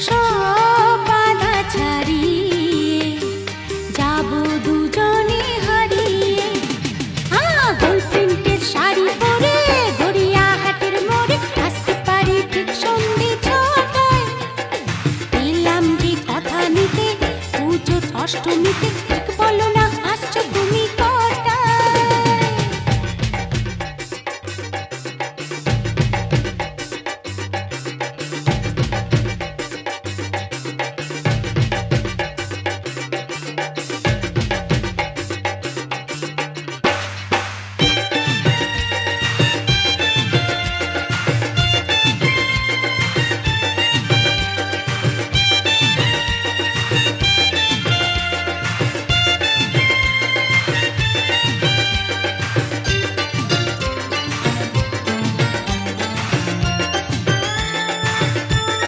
সব বাধা ছাড়িয়ে যাব দুজনে হারিয়ে। গোল প্রিন্টের শাড়ি পরে গড়িয়াহাটের মোড়ে আসতে পারি ঠিক সন্ধে 6টায়। পেলাম যে কথা নিতে পুজো অষ্টমীতে